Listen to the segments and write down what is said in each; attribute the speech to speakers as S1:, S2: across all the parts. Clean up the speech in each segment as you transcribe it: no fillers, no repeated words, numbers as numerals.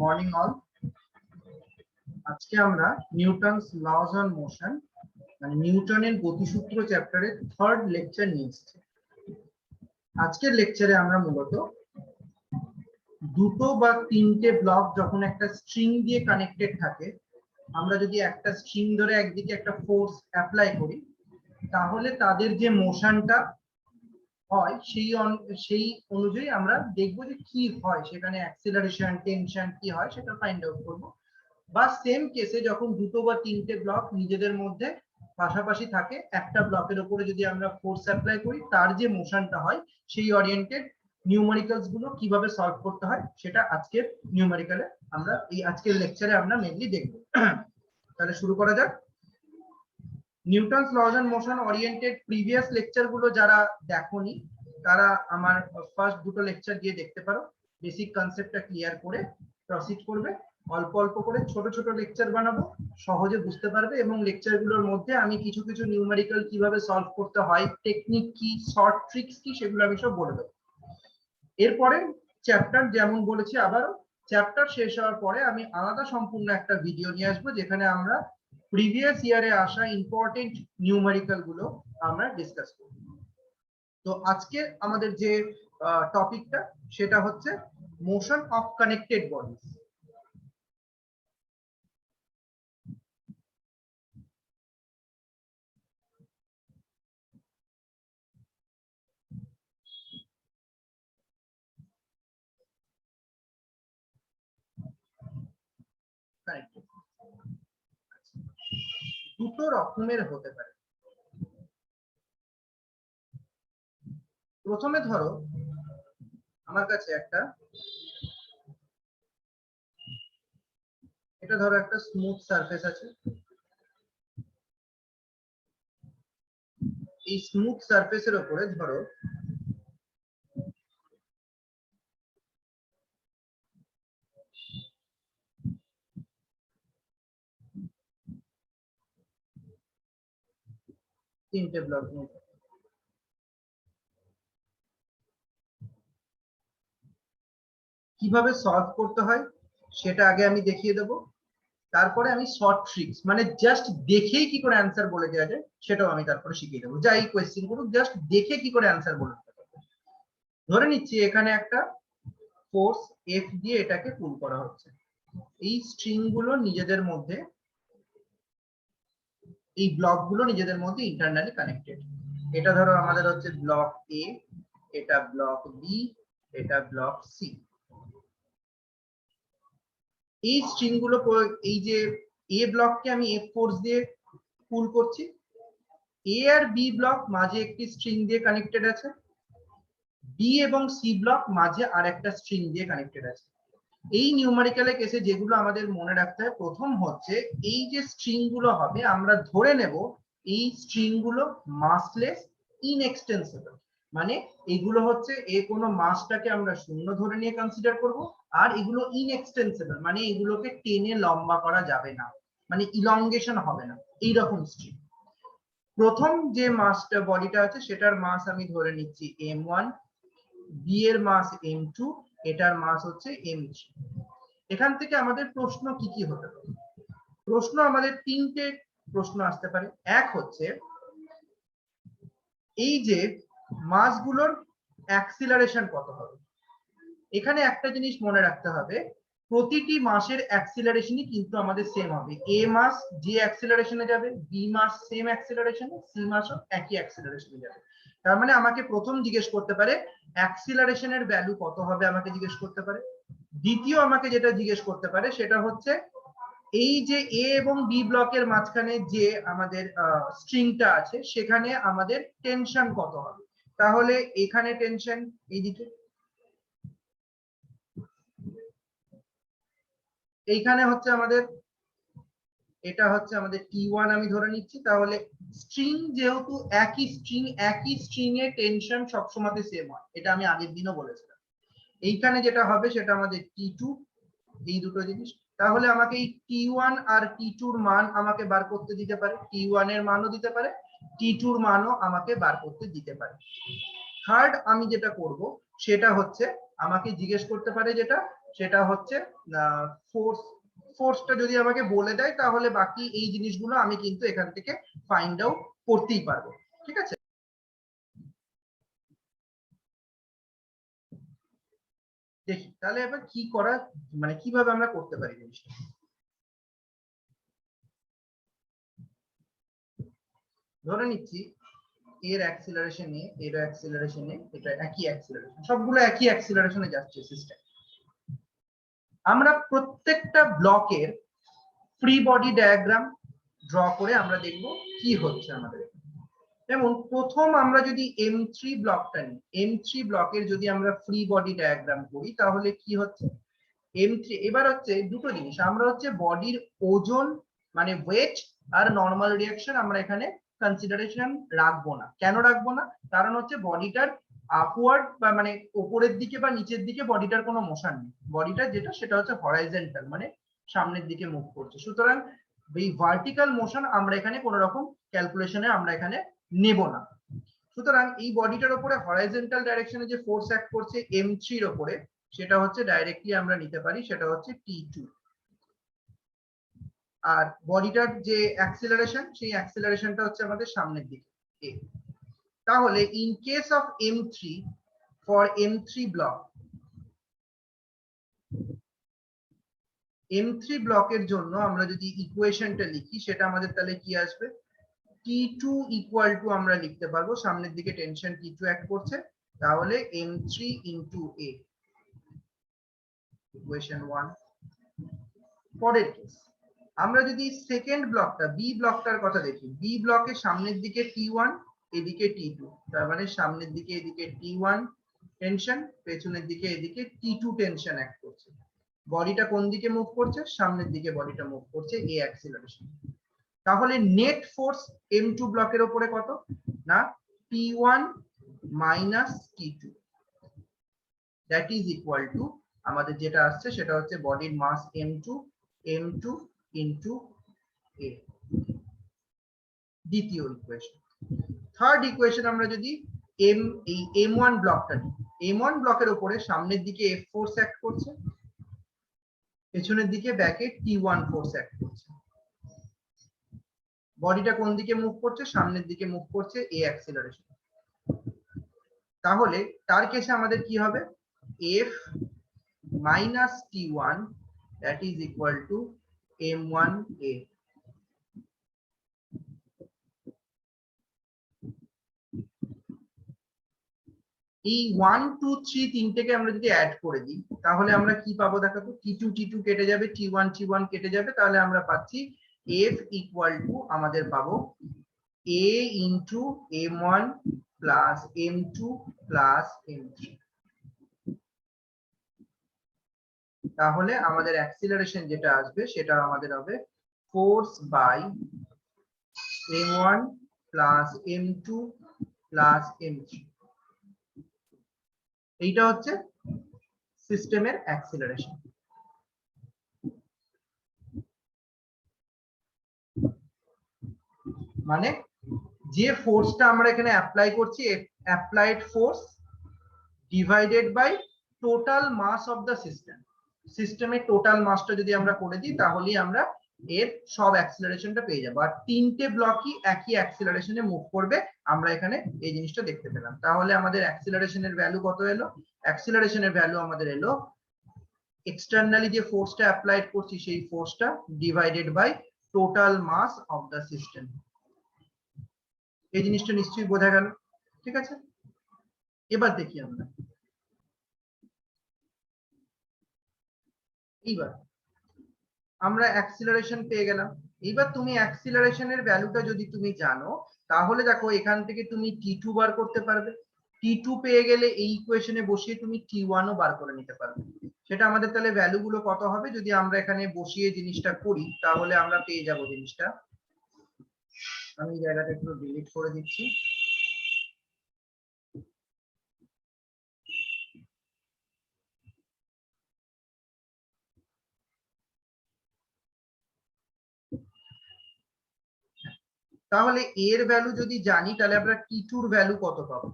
S1: Morning all. আজকে আমরা Newton's laws on motion মানে নিউটনের গতিসূত্র চ্যাপ্টারের থার্ড লেকচার নিয়ে এসেছি। আজকের লেকচারে আমরা মূলত দুটো বা তিনটে ব্লক যখন একটা স্ট্রিং দিয়ে কানেক্টেড থাকে, আমরা যদি একটা স্ট্রিং ধরে একদিকে একটা ফোর্স অ্যাপ্লাই করি, তাহলে তাদের যে মোশনটা হয় সেই অনুযায়ী আমরা দেখবো যে কি হয়, সেখানে অ্যাক্সিলারেশন, টেনশন কি হয় সেটা ফাইন্ড আউট করবো। বা সেম কেসে যখন দুটো বা তিনটে ব্লক নিজেদের মধ্যে পাশাপাশি থাকে, একটা ব্লকের উপরে যদি আমরা ফোর্স অ্যাপ্লাই করি, তার যে মোশনটা হয় সেই ওরিয়েন্টেড নিউমেরিক্যালস গুলো কিভাবে সলভ করতে হয় সেটা আজকের নিউমেরিক্যালে আমরা আজকের লেকচারে আমরা মেইনলি দেখব। তাহলে শুরু করা যাক। Newton's laws on motion oriented previous lecture গুলো যারা দেখোনি তারা আমার ফার্স্ট দুটো লেকচার গিয়ে দেখতে পারো। বেসিক কনসেপ্টটা ক্লিয়ার করে প্রসিড করবে। অল্প অল্প করে ছোট ছোট লেকচার বানাবো, সহজে বুঝতে পারবে, এবং লেকচার গুলোর মধ্যে আমি কিছু কিছু নিউমেরিক্যাল কিভাবে সলভ করতে হয়, টেকনিক কি, শর্ট ট্রিক্স কি, সেগুলো আমি সব বলে দেবো। এরপরে চ্যাপ্টার যেমন বলেছি, আবার চ্যাপ্টার শেষ হওয়ার পরে আমি আলাদা সম্পূর্ণ একটা ভিডিও নিয়ে আসবো, যেখানে আমরা প্রিভিয়াস ইয়ারে আসা ইম্পর্টেন্ট নিউমেরিক্যাল গুলো আমরা ডিসকাস করব। তো আজকে আমাদের যে টপিকটা সেটা হচ্ছে মোশন অফ কানেক্টেড বডিজ। দুটো রকমের হতে পারে। প্রথমে ধরো আমার কাছে এটা ধরো একটা স্মুথ সারফেস আছে। এই স্মুথ সারফেসের উপরে ধরো তিনটে ব্লক নিয়ে কিভাবে সলভ করতে হয় সেটা আগে আমি দেখিয়ে দেবো। তারপরে আমি শর্ট ট্রিক্স মানে জাস্ট দেখেই কি করে অ্যান্সার বলে দেওয়া যায় সেটাও আমি তারপরে শিখিয়ে দেবো। যাই কোয়েশ্চেন করুক, জাস্ট দেখে কি করে অ্যান্সার বলে দেওয়া যায়। ধরে নিচ্ছি এখানে একটা ফোর্স এফ দিয়ে এটাকে পুল করা হচ্ছে। এই স্ট্রিং গুলো নিজেদের মধ্যে, এই ব্লক গুলো নিজেদের মধ্যে ইন্টারনালি কানেক্টেড। এটা ধরো আমাদের হচ্ছে ব্লক এ, এটা ব্লক বি, এটা ব্লক সি। এই স্ট্রিং গুলো, এই যে এ ব্লককে আমি এফ ফোর্স দিয়ে পুল করছি, এ আর বি ব্লক মাঝে একটি স্ট্রিং দিয়ে কানেক্টেড আছে, বি এবং সি ব্লক মাঝে আর একটা স্ট্রিং দিয়ে কানেক্টেড আছে। এই নিউমেরিক্যালের কেসে যেগুলো আমাদের মনে রাখতে হয়, প্রথম হচ্ছে এই যে স্ট্রিং গুলো হবে আমরা ধরে নেব এই স্ট্রিং গুলো মাসলেস, ইনএক্সটেন্সিবল। মানে এগুলো হচ্ছে কোনো মাসটাকে আমরা শূন্য ধরে নিয়ে কনসিডার করব, আর এগুলো ইনএক্সটেন্সিবল মানে এগুলোকে টেনে লম্বা করা যাবে না, মানে ইলংগেশন হবে না, এইরকম স্ট্রিং। প্রথম যে মাসটা বডিটা আছে সেটার মাস আমি ধরে নিচ্ছি m1, বি এর মাস m2, এটার মাস হচ্ছে m3। এখান থেকে আমাদের প্রশ্ন কি কি হতে পারে? প্রশ্ন আমাদের তিনটে প্রশ্ন আসতে পারে। এক হচ্ছে এই যে মাসগুলোর অ্যাক্সিলারেশন কত হবে। এখানে একটা জিনিস মনে রাখতে হবে, প্রতিটি মাসের অ্যাক্সিলারেশনই কিন্তু আমাদের সেম হবে। এ মাস যে অ্যাক্সিলারেশনে যাবে, বি মাস সেম অ্যাক্সিলারেশনে, সি মাসও একই অ্যাক্সিলারেশনে যাবে। তার মানে আমাকে প্রথম জিজ্ঞেস করতে পারে অ্যাক্সিলারেশনের ভ্যালু কত হবে, আমাকে জিজ্ঞেস করতে পারে। দ্বিতীয় আমাকে যেটা জিজ্ঞেস করতে পারে সেটা হচ্ছে এই যে এ এবং বি ব্লকের মাঝখানে যে আমাদের স্ট্রিংটা আছে সেখানে আমাদের টেনশন কত হবে। তাহলে এখানে টেনশন এইদিকে, এইখানে হচ্ছে আমাদের, এটা হচ্ছে আমাদের T1 আমি ধরে নিচ্ছি। তাহলে স্ট্রিং যেহেতু একই স্ট্রিং এ টেনশন সবসময় সেম হয়, এটা আমি আগের দিনও বলেছিলাম। এইখানে যেটা হবে সেটা আমাদের T2, এই দুটো জিনিস। তাহলে আমাকে এই T1 আর T2 এর মান আমাকে বার করতে দিতে পারে, T1 এর মানও দিতে পারে, T2 এর মানও আমাকে বার করতে দিতে পারে। থার্ড আমি যেটা করব সেটা হচ্ছে আমাকে জিজ্ঞেস করতে পারে যেটা সেটা হচ্ছে ফোর্সটা যদি আমাকে বলে দেয় তাহলে বাকি এই জিনিসগুলো আমি কিন্তু এখান থেকে ফাইন্ড আউট করতেই পারবো। ঠিক আছে, দেখি তাহলে এবার কি করা, মানে কিভাবে আমরা করতে পারি জিনিসটা। ধরে নিচ্ছি এর অ্যাক্সিলারেশন এ, এর অ্যাক্সিলারেশন এ, এটা একই অ্যাক্সিলারেশন, সবগুলো একই অ্যাক্সিলারেশনে যাচ্ছে সিস্টেম। আমরা প্রত্যেকটা ব্লকের ফ্রি বডি ডায়াগ্রাম ড্র করে আমরা দেখব কি হচ্ছে আমাদের। যেমন প্রথম আমরা যদি M3 ব্লকটা নিই, M3 ব্লকের যদি আমরা ফ্রি বডি ডায়াগ্রাম করি তাহলে কি হচ্ছে, M3 এবার হচ্ছে দুটো জিনিস, আমরা হচ্ছে বডির ওজন মানে ওয়েট আর নর্মাল রিঅ্যাকশন আমরা এখানে কনসিডারেশন রাখবো না। কেন রাখবো না? কারণ হচ্ছে বডিটার আপওয়ার্ড বা মানে উপরের দিকে বা নিচের দিকে বডিটার কোনো মোশন নেই, বডিটা যেটা সেটা হচ্ছে হরাইজন্টাল মানে সামনের দিকে মুভ করছে। সুতরাং এই ভার্টিক্যাল মোশন আমরা এখানে কোনো রকম ক্যালকুলেশনে আমরা এখানে নেব না। সুতরাং এই বডিটার উপরে হরাইজন্টাল ডাইরেকশনে যে ফোর্স অ্যাক্ট করছে M3 এর উপরে, সেটা হচ্ছে ডাইরেক্টলি আমরা নিতে পারি, সেটা হচ্ছে T2। আর বডিটার যে অ্যাক্সিলারেশন, সেই অ্যাক্সিলারেশনটা হচ্ছে আমাদের সামনের দিকে A। তাহলে in case of M3, for M3 block, M3 ব্লকের জন্য আমরা যদি ইকুয়েশনটা লিখি সেটা আমাদের তাহলে কি আসবে, T2 ইকুয়াল টু আমরা লিখতে পারবো, সামনের দিকে টেনশন T2 অ্যাক্ট করছে, তাহলে M3 ইনটু A, ইকুয়েশন 1। পরের কেস আমরা যদি সেকেন্ড ব্লকটা বি ব্লকটার কথা দেখি, বি ব্লকের সামনের দিকে T1, এদিকে T2, তার মানে সামনের দিকে এদিকে T1 টেনশন, পেছনের দিকে এদিকে T2 টেনশন অ্যাক্ট করছে। বডিটা কোন দিকে মুভ করছে, সামনের দিকে বডিটা মুভ করছে এ অ্যাক্সিলারেশন। তাহলে নেট ফোর্স M2 ব্লকের উপরে কত না, T1 minus T2, that is equal to আমাদের যেটা আসছে সেটা হচ্ছে বডির মাস M2 ইনটু A, দ্বিতীয় ইকুয়েশন। থার্ড ইকুয়েশন আমরা যদি এই M1 ব্লকটা নিই, M1 ব্লকের উপরে সামনের দিকে F ফোর্স অ্যাক্ট করছে, পেছনের দিকে ব্যাকে T1 ফোর্স অ্যাক্ট করছে। বডিটা কোন দিকে মুভ করছে, সামনের দিকে মুভ করছে A অ্যাক্সিলারেশন। তাহলে তার কেসে আমাদের কি হবে, F minus T1 that is equal to M1A। এই 1 2 3 তিনটেকে আমরা যদি অ্যাড করে দিই তাহলে আমরা কি পাবো দেখাবো, T2 কেটে যাবে, T1 কেটে যাবে, তাহলে আমরা পাচ্ছি F ইকুয়াল টু আমাদের পাবো A into M1 plus M2 plus M3। তাহলে আমাদের অ্যাক্সিলারেশন যেটা আসবে সেটা আমাদের হবে force by M1 plus M2 plus M3। এইটা হচ্ছে সিস্টেমের অ্যাক্সিলারেশন। মানে যে ফোর্সটা আমরা এখানে অ্যাপ্লাই করছি, applied force divided by total mass of the system. সিস্টেমের টোটাল মাসটা যদি আমরা করে দিই তাহলেই আমরা এর সব অ্যাক্সিলারেশনটা পেয়ে যাবো। আর তিনটে ব্লকই একই অ্যাক্সিলারেশনে মুভ করবে, আমরা এখানে এই জিনিসটা দেখতে পেলাম। তাহলে আমাদের অ্যাক্সিলারেশনের ভ্যালু কত এলো, অ্যাক্সিলারেশনের ভ্যালু আমাদের এলো এক্সটার্নালি যে ফোর্সটা অ্যাপ্লাইড করছি সেই ফোর্সটা divided by total mass of the system. এই জিনিসটা নিশ্চয়ই বোঝা গেল, ঠিক আছে। এবার দেখি এইবার আমরা অ্যাক্সিলারেশন পেয়ে গেলাম। এইবার তুমি অ্যাক্সিলারেশনের ভ্যালুটা যদি তুমি জানো তাহলে দেখো এখান থেকে তুমি T2 বার করতে পারবে। T2 পেয়ে গেলে এই ইকুয়েশনে বসিয়ে তুমি T1 ও বার করে নিতে পারবে। সেটা আমাদের তাহলে ভ্যালু গুলো কত হবে যদি আমরা এখানে বসিয়ে জিনিসটা করি তাহলে আমরা পেয়ে যাব জিনিসটা। আমি এই জায়গাটা একটু ডিলিট করে দিচ্ছি। তাহলে এর ভ্যালু যদি জানি তাহলে আমরা T2 এর ভ্যালু কত পাবো,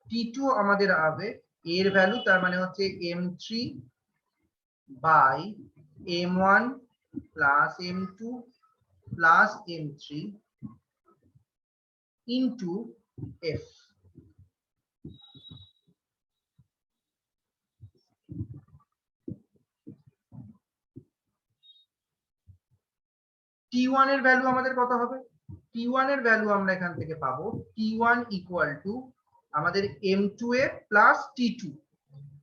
S1: T2 আমাদের হবে এর ভ্যালু, তার মানে হচ্ছে M3 by m1 plus m2 plus m3 into f। T1 এর ভ্যালু আমাদের কত হবে? T1 এর ভ্যালু আমরা এখান থেকে পাবো T1 ইকুয়াল টু আমাদের M2 এর প্লাস T2।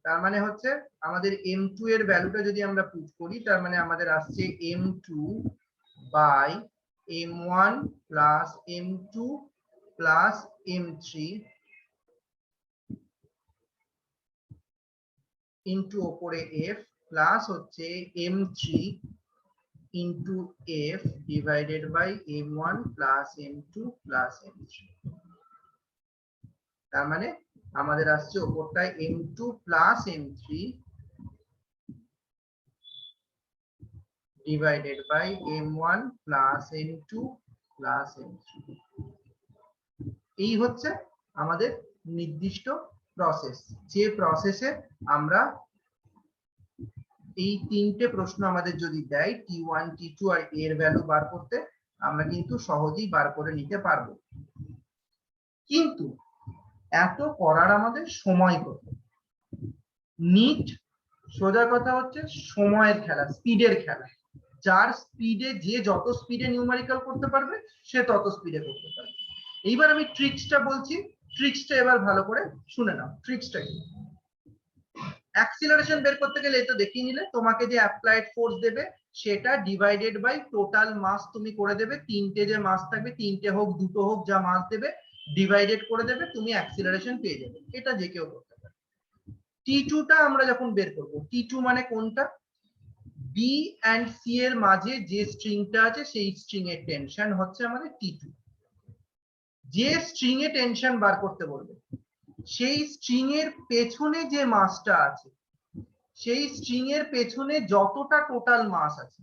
S1: তার মানে হচ্ছে আমাদের M2 এর ভ্যালুটা যদি আমরা পুট করি, তার মানে আমাদের আসছে M2 by M1 plus M2 plus M3 into ওপরে F প্লাস হচ্ছে M3 into f divided by m1 plus m2 plus m3। তার মানে আমাদের আসছে উপরটায় m2 plus m3 divided by m1 plus m2 plus m3। এই হচ্ছে আমাদের নির্দিষ্ট প্রসেস, যে প্রসেসে আমরা এই তিনটে প্রশ্ন আমাদের যদি দেয় T1 T2 আর এর ভ্যালু বার করতে, আমরা কিন্তু সহজেই বার করে নিতে পারবো। কিন্তু এত করার আমাদের সময় কত? নিট সোজা কথা হচ্ছে সময়ের খেলা, স্পিডের খেলা। যার স্পিডে, যে যত স্পিডে নিউমেরিক্যাল করতে পারবে সে তত স্পিডে করতে পারবে। এইবার আমি ট্রিক্সটা বলছি, ট্রিক্সটা এবার ভালো করে শুনে নাও। ট্রিক্সটা কি? অ্যাক্সিলারেশন বের করতে গেলে এই তো দেখিয়ে নিলে, তোমাকে যে অ্যাপ্লাইড ফোর্স দেবে সেটা ডিভাইডেড বাই টোটাল মাস তুমি করে দেবে। তিনটে যে মাস থাকবে, তিনটে হোক দুটো হোক, যা মাস দেবে ডিভাইডেড করে দেবে, তুমি অ্যাক্সিলারেশন পেয়ে যাবে। এটা যে কেউ করতে পারে। T2 টা আমরা যখন বের করব, T2 মানে কোনটা? B and C এর মাঝে যে স্ট্রিংটা আছে সেই স্ট্রিং এর টেনশন হচ্ছে আমাদের T2। যে স্ট্রিং এ টেনশন বার করতে বলবে, সেই স্ট্রিং এর পেছনে যে মাসটা আছে, সেই স্ট্রিং এর পেছনে যতটা টোটাল মাস আছে,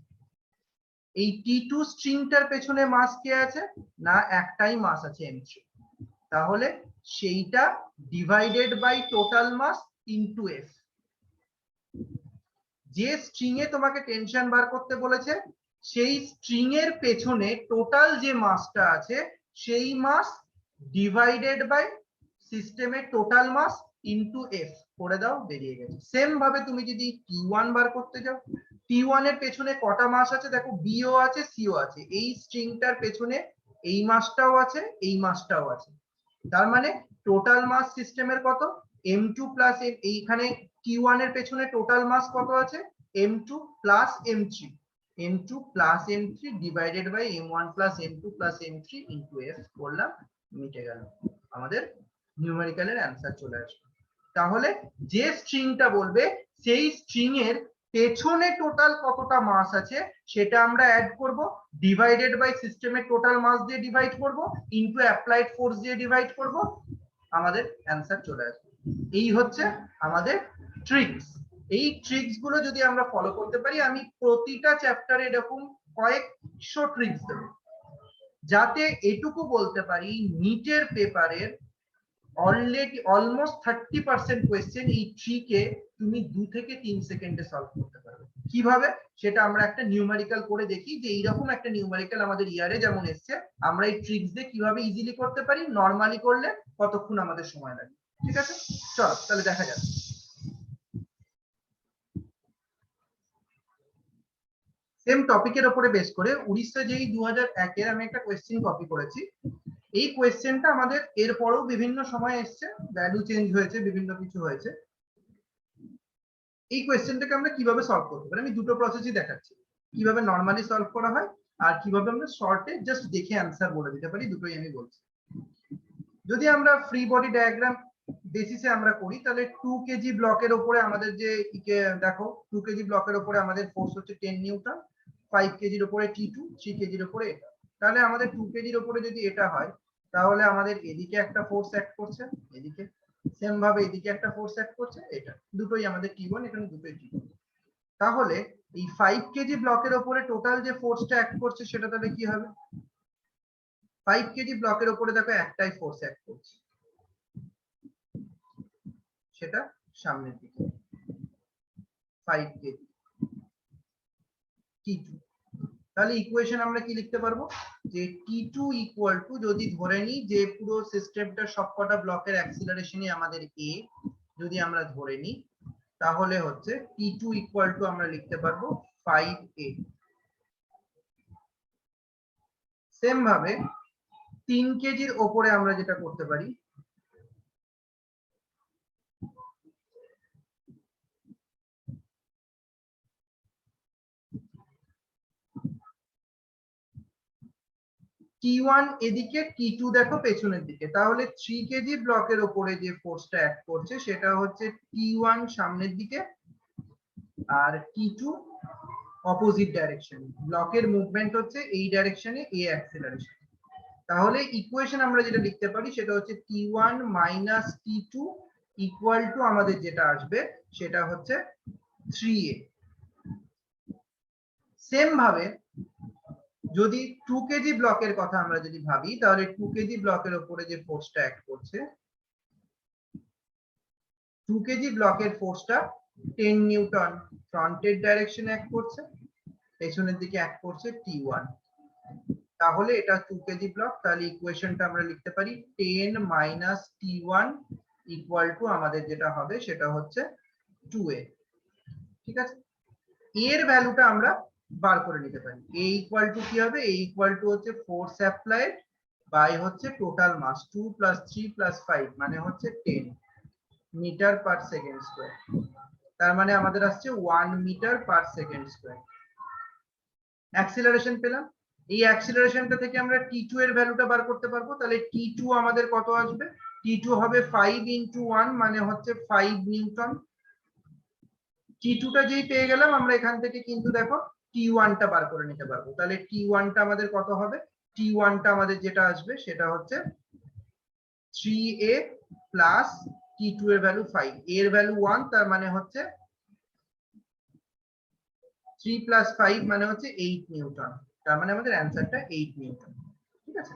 S1: এই T2 স্ট্রিংটার পেছনে মাস কে আছে? না, একটাই মাস আছে M3। তাহলে সেইটা divided by total mass into F। যে স্ট্রিং এ তোমাকে টেনশন বার করতে বলেছে, সেই স্ট্রিং এর পেছনে টোটাল যে মাসটা আছে সেই মাস ডিভাইডেড বাই সিস্টেমের টোটাল মাস ইনটু F করে দাও, বেরিয়ে গেছে। সেম ভাবে তুমি যদি T1 বার করতে যাও, T1 এর পেছনে কটা মাস আছে দেখো, B ও আছে C ও আছে। এই স্ট্রিংটার পেছনে এই মাসটাও আছে, এই মাসটাও আছে। তার মানে টোটাল মাস সিস্টেমের কত? M2 প্লাস এইখানে T1 এর পেছনে টোটাল মাস কত আছে? M2 plus M3। M2 plus M3 divided by M1 plus M2 plus M3 into F করলাম, মিটে গেল। আমাদের নিউমেরিক্যালের অ্যান্সার চলে আসবে। তাহলে যে স্ট্রিংটা বলবে, সেই স্ট্রিং এর পেছনে টোটাল কতটা মাস আছে সেটা আমরা অ্যাড করব, ডিভাইডেড বাই সিস্টেমের টোটাল মাস দিয়ে ডিভাইড করব, ইনটু অ্যাপ্লাইড ফোর্স দিয়ে ডিভাইড করব, আমাদের অ্যান্সার চলে আসবে। এই হচ্ছে আমাদের ট্রিক্স। এই ট্রিক্স গুলো যদি আমরা ফলো করতে পারি, আমি প্রতিটা চ্যাপ্টারে এরকম কয়েকশো ট্রিক্স দেবো, যাতে এটুকু বলতে পারি নিটের পেপারের অলরেডি অলমোস্ট 30% কোয়েশ্চেন এই ট্রিকে তুমি 2 থেকে 3 সেকেন্ডে সলভ করতে পারবে। কিভাবে সেটা আমরা একটা নিউমেরিক্যাল করে দেখি, যে এইরকম একটা নিউমেরিক্যাল আমাদের ইয়ারে যেমন এসছে, আমরা এই ট্রিক্স দিয়ে কিভাবে ইজিলি করতে পারি, নরমালি করলে কতক্ষণ আমাদের সময় লাগে। ঠিক আছে, চলো তাহলে দেখা যাক। সেম টপিকের উপরে বেস করে উড়িষ্যা যেই 2001 এর আমি একটা কোয়েশ্চেন কপি করেছি। এই কোয়েশ্চেনটা আমাদের এরপরেও বিভিন্ন সময় এসছে, ভ্যালু চেঞ্জ হয়েছে, বিভিন্ন কিছু হয়েছে। এই কোয়েশ্চেনটাকে আমরা কিভাবে সলভ করতে পারি, আমি দুটো প্রসেসই দেখাচ্ছি, কিভাবে নরমালি সলভ করা হয় আর কিভাবে আমরা শর্টে জাস্ট দেখে অ্যান্সার বলে দিতে পারি, দুটোই আমি বলছি। যদি আমরা ফ্রি বডি ডায়াগ্রাম বেসিসে আমরা করি, তাহলে 2 কেজি ব্লকের উপরে আমাদের যে দেখো 2 কেজি ব্লকের উপরে আমাদের ফোর্স হচ্ছে 10 নিউটন, 5 কেজির উপরে T2, 3 কেজির উপরে এটা। তাহলে আমাদের 2 কেজির উপরে যদি এটা হয়, তাহলে আমাদের এদিকে একটা ফোর্স অ্যাক্ট করছে, এদিকে সেম ভাবে এদিকে একটা ফোর্স অ্যাক্ট করছে, এটা দুটোই আমাদের T1, এখানে দুটোই T2। তাহলে এই 5 কেজি ব্লকের উপরে টোটাল যে ফোর্সটা অ্যাক্ট করছে সেটা তাহলে কি হবে? 5 কেজি ব্লকের উপরে দেখো একটাই ফোর্স অ্যাক্ট করছে, সেটা সামনের দিকে 5 কেজি। T2। তাহলে ইকুয়েশন আমরা কি লিখতে পারবো, যে T2 ইকুয়াল টু, যদি ধরে নিই যে পুরো সিস্টেমটা সবকটা ব্লকের অ্যাক্সিলারেশনই আমাদের a, যদি আমরা ধরে নিই তাহলে হচ্ছে T2 ইকুয়াল টু আমরা লিখতে পারবো 5a। সেম ভাবে 3 কেজির ওপরে আমরা যেটা করতে পারি, T1 এদিকে, T2 দেখো পেছনের দিকে, তাহলে 3 কেজি ব্লকের ওপরে যে ফোর্সটা অ্যাক্ট করছে সেটা হচ্ছে T1 সামনের দিকে আর T2 অপোজিট ডাইরেকশন। ব্লকের মুভমেন্ট হচ্ছে এই ডাইরেকশনে, a অ্যাক্সিলারেশন। তাহলে ইকুয়েশন আমরা যেটা লিখতে পারি সেটা হচ্ছে T1 minus T2 equal to আমাদের যেটা আসবে সেটা হচ্ছে 3a। সেম ভাবে যদি 2 কেজি ব্লকের কথা আমরা যদি ভাবি, তাহলে 2 কেজি ব্লকের উপরে যে ফোর্সটা অ্যাক্ট করছে, 2 কেজি ব্লকের ফোর্সটা 10 নিউটন ফ্রন্টের ডাইরেকশনে অ্যাক্ট করছে, পেছনের দিকে অ্যাক্ট করছে T1। তাহলে এটা 2 কেজি ব্লক, তাহলে ইকুয়েশনটা আমরা লিখতে পারি 10 মাইনাস T1 ইকুয়াল টু আমাদের যেটা হবে সেটা হচ্ছে 2a। ঠিক আছে, এর ভ্যালুটা আমরা বার করে নিতে পারি। a ইকুয়াল টু কি হবে, a ইকুয়াল টু হচ্ছে ফোর্স অ্যাপ্লাইড বাই হচ্ছে টোটাল মাস 2 প্লাস 3 প্লাস 5 মানে হচ্ছে 10 মিটার পার সেকেন্ড স্কয়ার। তার মানে আমাদের আসছে 1 metre per second square. Acceleration পেলাম, এই অ্যাক্সিলারেশনটা থেকে আমরা T2 এর ভ্যালুটা বার করতে পারবো। তাহলে T2 আমাদের কত আসবে, T2 হবে 5 ইনটু 1 মানে হচ্ছে 5 নিউটন। T2 টা যেই পেয়ে গেলাম আমরা এখান থেকে কিন্তু দেখো T1 টা বার করে নিতে পারবো। তাহলে T1 টা আমাদের কত হবে, T1 টা আমাদের যেটা আসবে সেটা হচ্ছে 3a প্লাস T2 এর ভ্যালু 5, এর ভ্যালু 1, তার মানে হচ্ছে 3 প্লাস 5 মানে হচ্ছে 8 নিউটন। তার মানে আমাদের অ্যান্সারটা 8 নিউটন। ঠিক আছে,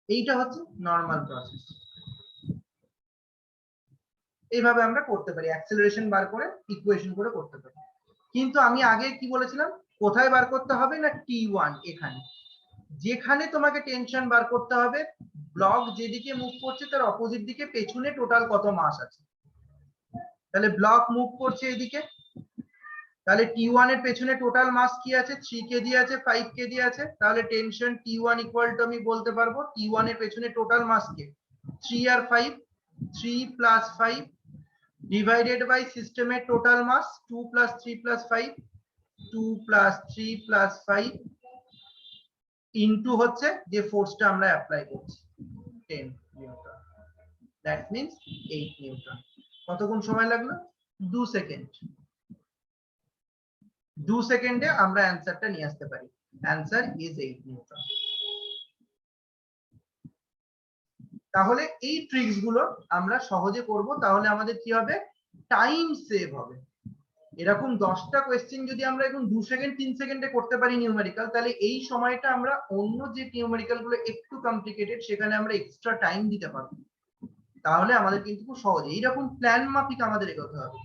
S1: এইটা হচ্ছে নরমাল প্রসেস। এইভাবে আমরা করতে পারি, অ্যাক্সিলারেশন বার করে ইকুয়েশন করে করতে পারি। কিন্তু আমি আগে কি বলেছিলাম, কোথায় বার করতে হবে না, T1 এখানে। যেখানে তোমাকে টেনশন বার করতে হবে, ব্লক যেদিকে মুভ করছে তার অপোজিট দিকে পেছনে টোটাল কত মাস আছে। তাহলে ব্লক মুভ করছে এদিকে, তাহলে T1 এর পেছনে টোটাল মাস কি আছে, 3 কেজি আছে, 5 কেজি আছে। তাহলে টেনশন T1 ইকুয়াল টু আমি বলতে পারবো T1 এর পেছনে টোটাল মাস কে 3 আর 5, 3 প্লাস 5 ডিভাইডেড বাই সিস্টেমের total mass 2 plus 3 plus 5, 2 plus 3 plus 5 into হচ্ছে যে ফোর্সটা আমরা অ্যাপ্লাই করছি 10 নিউটন, দ্যাট মিন্স 8 নিউটন। কতক্ষণ সময় লাগলো, 2 সেকেন্ড। 2 সেকেন্ডে আমরা অ্যান্সারটা নিয়ে আসতে পারি। Answer is 8 Newton. তাহলে এই ট্রিক্স গুলো আমরা সহজে করব, তাহলে আমাদের কি হবে, টাইম সেভ হবে। এরকম 10টা কোয়েশ্চেন যদি আমরা এখন 2 সেকেন্ড 3 সেকেন্ডে করতে পারি নিউমেরিক্যাল, তাহলে এই সময়টা আমরা অন্য যে নিউমেরিক্যাল গুলো একটু কমপ্লিকেটেড সেখানে আমরা এক্সট্রা টাইম দিতে পারবো। তাহলে আমাদের কিন্তু খুব সহজ, এইরকম প্ল্যান মাফিক আমাদের এগোতে হবে।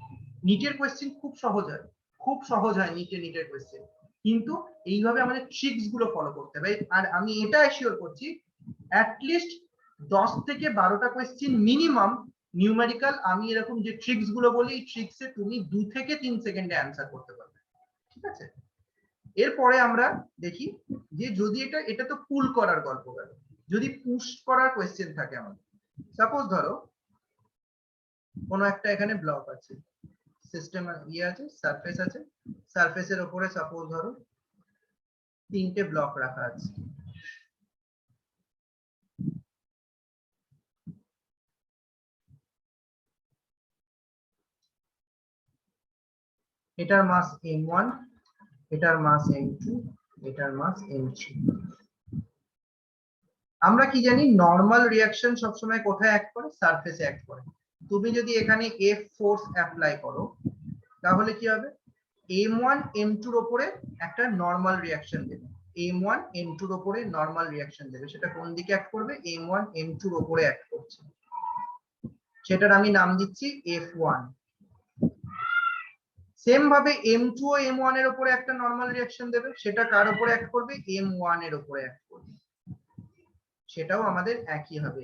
S1: নিটের কোয়েশ্চেন খুব সহজ হয়, খুব সহজ হয় নিটের কোয়েশ্চেন, কিন্তু এইভাবে আমাদের ট্রিক্স গুলো ফলো করতে হবে। আর আমি এটা অ্যাসিওর করছি অ্যাটলিস্ট 10 থেকে 12টা কোয়েশ্চেন মিনিমাম নিউমেরিক্যাল আমি এরকম যে ট্রিক্স গুলো বলি, এই ট্রিক্সে তুমি 2 থেকে 3 সেকেন্ডে অ্যান্সার করতে পারবে। ঠিক আছে, এরপরে আমরা দেখি যে যদি এটা তো পুল করার গল্প গেল, যদি পুশ করার কোয়েশ্চেন থাকে আমাদের। সাপোজ ধরো কোনো একটা এখানে ব্লক আছে, সিস্টেম ইয়ে আছে, সারফেস আছে, সারফেসের উপরে সাপোজ ধরো 3টে ব্লক রাখা আছে। এটার মাস m1, এটার মাস m2, এটার মাস m3। আমরা কি জানি নরমাল রিঅ্যাকশন সবসময় কোথায় অ্যাক্ট করে, সারফেসে অ্যাক্ট করে। তুমি যদি এখানে F ফোর্স অ্যাপ্লাই করো তাহলে কি হবে, m1 m2 এর উপরে একটা নরমাল রিঅ্যাকশন দেবে, m1 m2 এর উপরে নরমাল রিঅ্যাকশন দেবে। সেটা কোন দিকে অ্যাক্ট করবে, m1 m2 এর উপরে অ্যাক্ট করছে, সেটার আমি নাম দিচ্ছি F1। সেম ভাবে M2 ও M1 এর উপরে একটা নরমাল রিঅ্যাকশন দেবে, সেটা কার উপরে অ্যাক্ট করবে? M1 এর উপরে অ্যাক্ট করবে, সেটাও আমাদের একই হবে।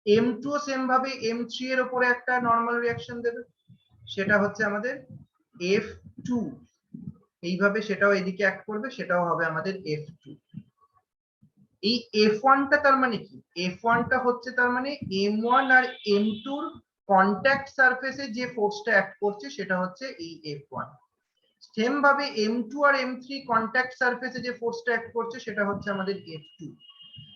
S1: M2 সেম ভাবে M3 এর উপরে একটা নরমাল রিঅ্যাকশন দেবে, সেটা হচ্ছে আমাদের F2, এইভাবে সেটাও এদিকে অ্যাক্ট করবে, সেটাও হবে আমাদের F2। এই F1 টা তার মানে কি? F1 টা হচ্ছে তার মানে M1 আর M2 এর কন্টাক্ট সারফেসে যে ফোর্সটা অ্যাক্ট করছে সেটা হচ্ছে এই F1। সেম ভাবে M2 আর M3 কন্টাক্ট সারফেসে যে ফোর্সটা অ্যাক্ট করছে সেটা হচ্ছে আমাদের F2।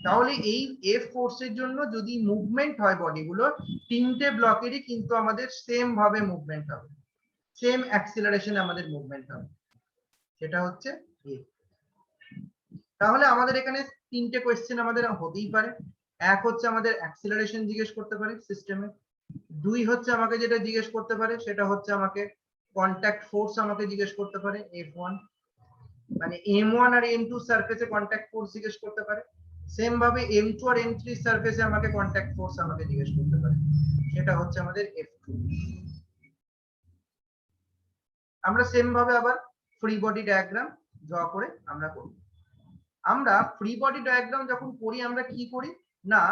S1: তাহলে এই F ফোর্সের জন্য যদি মুভমেন্ট হয় বডিগুলোর, তিনটে ব্লকেরই কিন্তু আমাদের সেম ভাবে মুভমেন্ট হবে, সেম অ্যাক্সিলারেশনে আমাদের মুভমেন্ট হবে, সেটা হচ্ছে F। তাহলে আমাদের এখানে তিনটে কোয়েশ্চেন আমাদের হতেই পারে। এক হচ্ছে আমাদের অ্যাক্সিলারেশন জিজ্ঞেস করতে পারে সিস্টেমে, দুই হচ্ছে আমাকে যেটা জিজ্ঞেস করতে পারে সেটা হচ্ছে আমাকে কন্টাক্ট ফোর্স আমাকে জিজ্ঞেস করতে পারে F1, মানে M1 আর M2 সারফেসে কন্টাক্ট ফোর্স জিজ্ঞেস করতে পারে। সেম ভাবে M2 আর M3 সারফেসে আমাকে কন্টাক্ট ফোর্স আমাকে জিজ্ঞেস করতে পারে, সেটা হচ্ছে আমাদের F2। আমরা সেম ভাবে আবার ফ্রি বডি ডায়াগ্রাম ড্র করে আমরা করব। আমরা ফ্রি বডি ডায়াগ্রাম যখন করি আমরা কি করি না,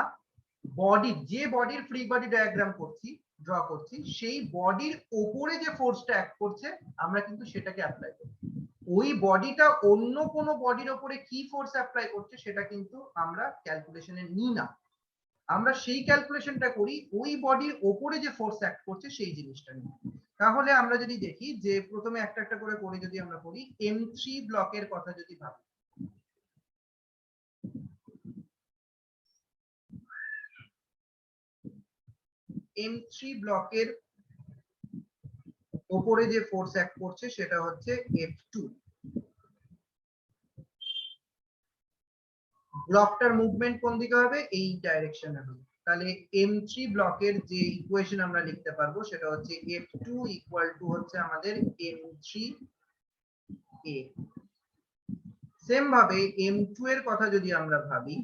S1: বডি যে বডির ফ্রি বডি ডায়াগ্রাম করছি, ড্র করছি, সেই বডির উপরে যে ফোর্সটা অ্যাক্ট করছে আমরা কিন্তু সেটাকে অ্যাপ্লাই করি। ওই বডিটা অন্য কোনো বডির উপরে কি ফোর্স অ্যাপ্লাই করছে সেটা কিন্তু আমরা ক্যালকুলেশনে নিই না, আমরা সেই ক্যালকুলেশনটা করি ওই বডির উপরে যে ফোর্স অ্যাক্ট করছে সেই জিনিসটা নিয়ে। তাহলে আমরা যদি দেখি যে প্রথমে একটা একটা করে করে যদি আমরা করি, M3 ব্লকের কথা যদি ভাবি, M3 ব্লকের উপরে যে ফোর্স অ্যাক্ট করছে সেটা হচ্ছে F2। ব্লকটার মুভমেন্ট কোন দিকে হবে? এই ডাইরেকশনে হবে। তাহলে M3 ব্লকের যে ইকুয়েশন আমরা লিখতে পারবো সেটা হচ্ছে F2 ইকুয়াল টু হচ্ছে আমাদের M3A। সেম ভাবে M2 এর কথা যদি আমরা ভাবি,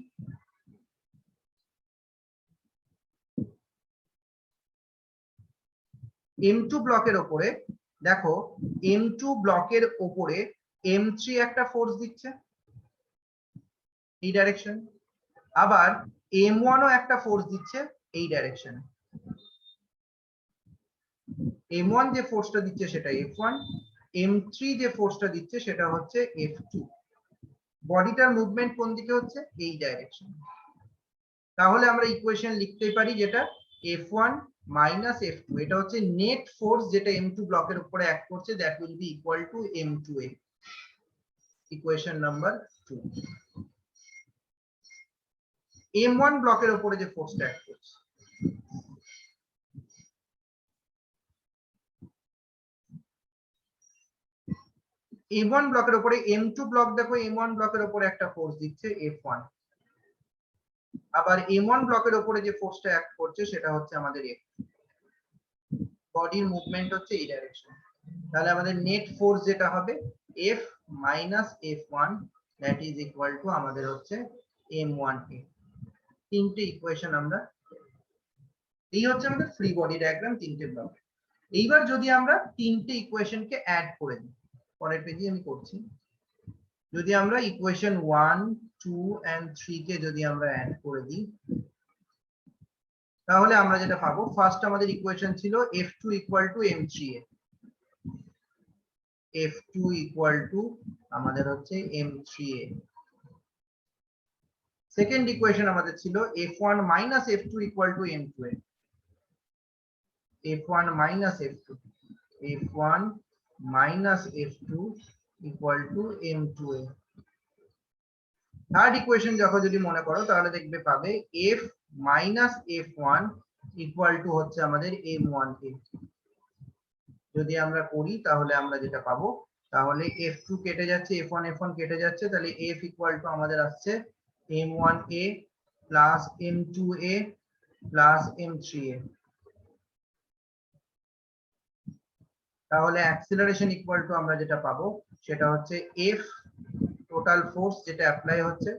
S1: M2 ব্লকের উপরে দেখো, M2 ব্লকের উপরে M3 একটা ফোর্স দিচ্ছে এই ডাইরেকশন, আবার M1 ও একটা ফোর্স দিচ্ছে এই ডাইরেকশনে। M1 যে ফোর্সটা দিচ্ছে সেটা F1, M3 যে ফোর্সটা দিচ্ছে সেটা হচ্ছে F2। বডিটার মুভমেন্ট কোন দিকে হচ্ছে? এই ডাইরেকশন। তাহলে আমরা ইকুয়েশন লিখতে পারি যেটা F1 মাইনাস F2, এটা হচ্ছে নেট ফোর্স যেটা M2 ব্লকের উপরে অ্যাক্ট করছে, that will be equal to M2A। Equation number 2। M1 ব্লকের উপরে যে ফোর্সটা অ্যাক্ট করছে, M1 ব্লকের উপরে M2 ব্লক দেখো M1 ব্লকের উপরে একটা ফোর্স দিচ্ছে F1, আবার M1 ব্লকের উপরে যে ফোর্সটা অ্যাক্ট করছে সেটা হচ্ছে আমাদের F2। বডির মুভমেন্ট হচ্ছে এই ডাইরেকশন। তাহলে আমাদের নেট ফোর্স যেটা হবে F minus F1 that is equal to আমাদের হচ্ছে M1A। তিনটে ইকুয়েশন আমরা, এই হচ্ছে আমাদের ফ্রি বডি ডায়াগ্রাম তিনটে ব্লক। এইবার যদি আমরা তিনটে ইকুয়েশনকে অ্যাড করে দিই, পরের পেজে আমি করছি, যদি আমরা ইকুয়েশন 1, 2 and 3 কে যদি আমরা অ্যাড করে দিই তাহলে আমরা যেটা পাবো, ফার্স্ট আমাদের ইকুয়েশন ছিল F2 equal to M3A, F2 equal to আমাদের হচ্ছে M3A। সেকেন্ড ইকুয়েশন আমাদের ছিল F1 minus F2 equal to M2A, F1 minus F2, F1 minus F2 equal to M2A। Third equation যখন যদি মনে করো তাহলে দেখবে পাবে F minus F1 equal to হচ্ছে আমাদের M1A। যদি আমরা করি তাহলে আমরা যেটা পাবো, তাহলে F2 কেটে যাচ্ছে, F1 কেটে যাচ্ছে, তাহলে F ইকুয়াল টু আমাদের আসছে M1A plus M2A plus M3A। তাহলে অ্যাক্সিলারেশন ইকুয়াল টু আমরা যেটা পাবো সেটা হচ্ছে F টোটাল ফোর্স যেটা অ্যাপ্লাই হচ্ছে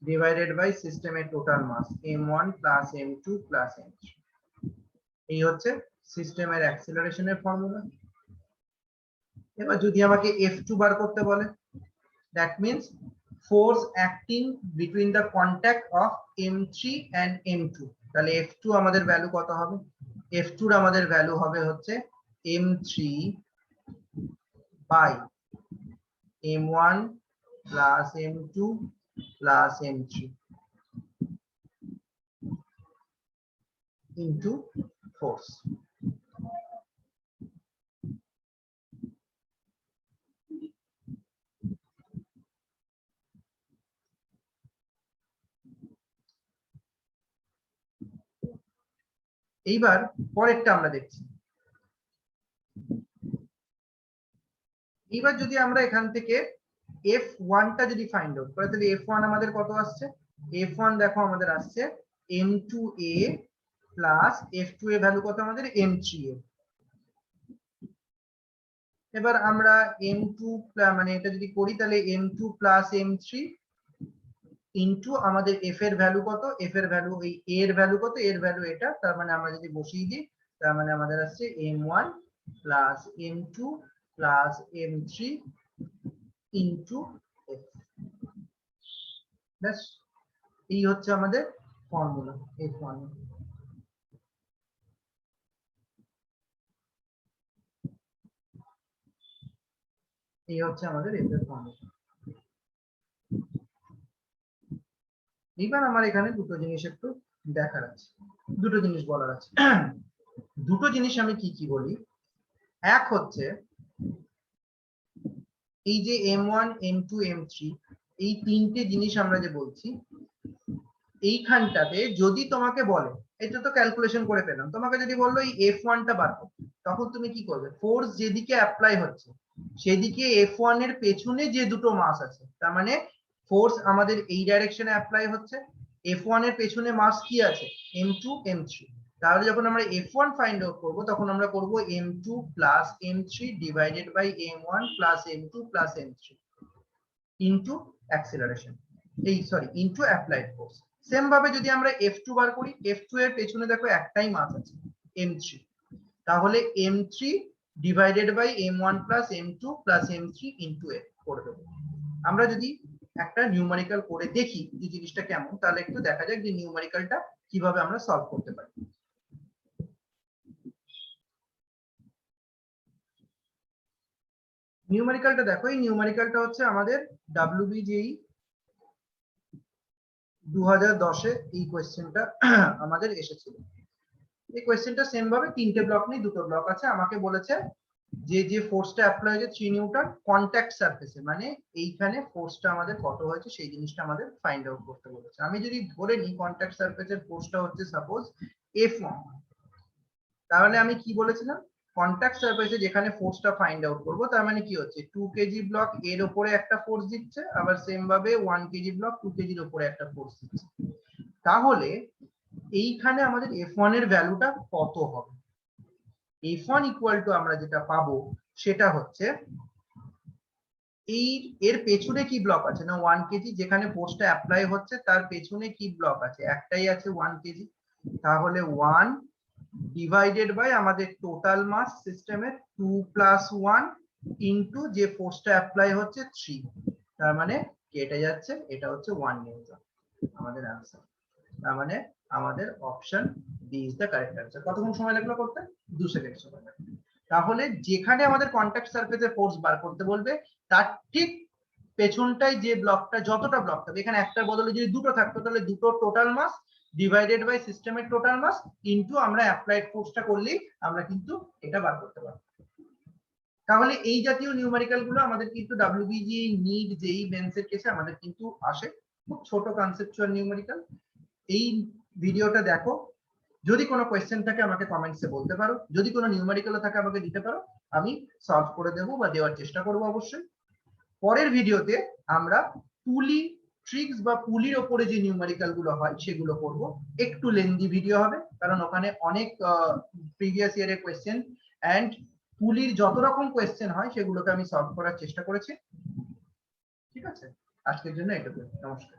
S1: ডিভাইডেড বাই সিস্টেমের total mass M1 plus M2 plus M3। এই হচ্ছে সিস্টেমের অ্যাক্সিলারেশনের ফর্মুলা। এবার যদি আমাকে F2 বার করতে বলে, that means force acting between the contact of M3 and M2, তাহলে F2 আমাদের ভ্যালু কত হবে? F2 এর আমাদের ভ্যালু হবে হচ্ছে M3 by M1 plus M2 plus M3 into force. এইবার পরেরটা আমরা দেখছি। এইবার যদি আমরা এখান থেকে F1 টা যদি ফাইন্ড আউট করি, তাহলে F1 আমাদের কত আসছে? F1 দেখো আমাদের আসছে M2A প্লাস F2 এর ভ্যালু কত আমাদের? M3A। এবার আমরা M2 মানে এটা যদি করি তাহলে M2 প্লাস M3 ইনটু আমাদের F এর ভ্যালু কত? F এর ভ্যালু এই A এর ভ্যালু কত? এর ভ্যালু এটা, তার মানে আমরা যদি বসিয়ে দিই তার মানে আমাদের আসছে M1 plus M2 plus M3 into F। ব্যাস, এই হচ্ছে আমাদের ফর্মুলা F1। এই হচ্ছে আমাদের F এর ফর্মুলা। এবার আমার এখানে দুটো জিনিস একটু দেখার আছে, দুটো জিনিস বলার আছে। দুটো জিনিস আমি কি কি বলি, এক হচ্ছে এই যে M1 M2 M3 এই তিনটে জিনিস আমরা যে বলছি, এইখানটাতে যদি তোমাকে বলে, এটা তো ক্যালকুলেশন করে পেলাম, তোমাকে যদি বললো এই F1 টা বার করো, তখন তুমি কি করবে? ফোর্স যেদিকে অ্যাপ্লাই হচ্ছে সেদিকে F1 এর পেছনে যে দুটো মাস আছে, তার মানে ফোর্স আমাদের এই ডাইরেকশনে অ্যাপ্লাই হচ্ছে, F1 এর পেছনে মাস কি আছে? M2 M3। তাহলে যখন আমরা F1 ফাইন্ড আউট করব তখন আমরা করব M2 plus M3 divided by M1 plus M2 plus M3 into acceleration, এই sorry into applied force. Same ভাবে যদি আমরা F2 বার করি, F2 এর পেছনে দেখো একটাই মাস আছে M3, তাহলে M3 divided by M1 plus M2 plus M3 into F করে দেবো। আমরা যদি একটা নিউমেরিক্যাল করে দেখি যে জিনিসটা কেমন, তাহলে একটু দেখা যাক যে নিউমেরিক্যালটা কিভাবে আমরা সলভ করতে পারি। নিউমেরিক্যালটা দেখো, এই নিউমেরিক্যালটা হচ্ছে আমাদের WBJE 2010-এ এই কোয়েশ্চেনটা আমাদের এসেছিল। এই কোয়েশ্চেনটা সেম ভাবে তিনটে ব্লক নেই, দুটো ব্লক আছে। আমাকে বলেছে যে যে ফোর্সটা অ্যাপ্লাই হয়েছে 3 নিউটন কন্ট্যাক্ট সারফেসে, মানে এইখানে ফোর্সটা আমাদের কত হয়েছে সেই জিনিসটা আমাদের ফাইন্ড আউট করতে বলেছে। আমি যদি ধরে নিই কন্ট্যাক্ট সারফেসের ফোর্সটা হচ্ছে সাপোজ F1, তাহলে আমি কি বলেছিলাম? কন্ট্যাক্ট সারফেসে যেখানে ফোর্সটা ফাইন্ড আউট করব, তার মানে কি হচ্ছে 2 কেজি ব্লক এর উপরে একটা ফোর্স দিচ্ছে, আবার সেম ভাবে 1 কেজি ব্লক 2 কেজির উপরে একটা ফোর্স দিচ্ছে। তাহলে এইখানে আমাদের F1 এর ভ্যালুটা কত হবে? F1 ইকুয়াল টু আমরা যেটা পাবো সেটা হচ্ছে এই এর পেছনে কি ব্লক আছে না 1 কেজি, যেখানে ফোর্সটা অ্যাপ্লাই হচ্ছে তার পেছনে কি ব্লক আছে? একটাই আছে 1 কেজি। তাহলে 1 ডিভাইডেড বাই আমাদের টোটাল মাস সিস্টেমের 2 প্লাস 1 ইনটু যে ফোর্সটা অ্যাপ্লাই হচ্ছে 3, তার মানে কেটে যাচ্ছে, এটা হচ্ছে 1 নিউটন আমাদের आंसर। তার মানে আমাদের option D is the correct answer. কতক্ষণ সময় লাগলো করতে? 2 সেকেন্ড সময় লাগলো। তাহলে যেখানে আমাদের কন্টাক্ট সারফেসে ফোর্স বার করতে বলবে তার ঠিক পেছনটায় যে ব্লকটা, যতটা ব্লক থাকবে, এখানে একটার বদলে যদি দুটো থাকতো তাহলে দুটো টোটাল মাস ডিভাইডেড বাই সিস্টেমের টোটাল মাস ইনটু আমরা অ্যাপ্লাইড ফোর্সটা করলেই আমরা কিন্তু এটা বার করতে পারবো। তাহলে এই জাতীয় নিউমেরিক্যাল গুলো আমাদের কিন্তু WBGE নিট জেই মেন্স এর কেসে আমাদের কিন্তু আসে, খুব ছোট কনসেপচুয়াল নিউমেরিক্যাল। এই ভিডিওটা দেখো, যদি কোনো কোয়েশ্চেন থাকে আমাকে কমেন্টসে বলতে পারো, যদি কোনো নিউমেরিক্যাল থাকে আমাকে দিতে পারো, আমি সলভ করে দেবো বা দেওয়ার চেষ্টা করবো অবশ্যই। পরের ভিডিওতে আমরা পুলি ট্রিক্স বা পুলির ওপরে যে নিউমেরিক্যাল গুলো হয় সেগুলো করব। একটু লেন্দি ভিডিও হবে কারণ ওখানে অনেক প্রিভিয়াস ইয়ারের কোয়েশ্চেন এন্ড পুলির যত রকম কোয়েশ্চেন হয় সেগুলোকে আমি সলভ করার চেষ্টা করেছি। ঠিক আছে, আজকের জন্য এটুকু। নমস্কার।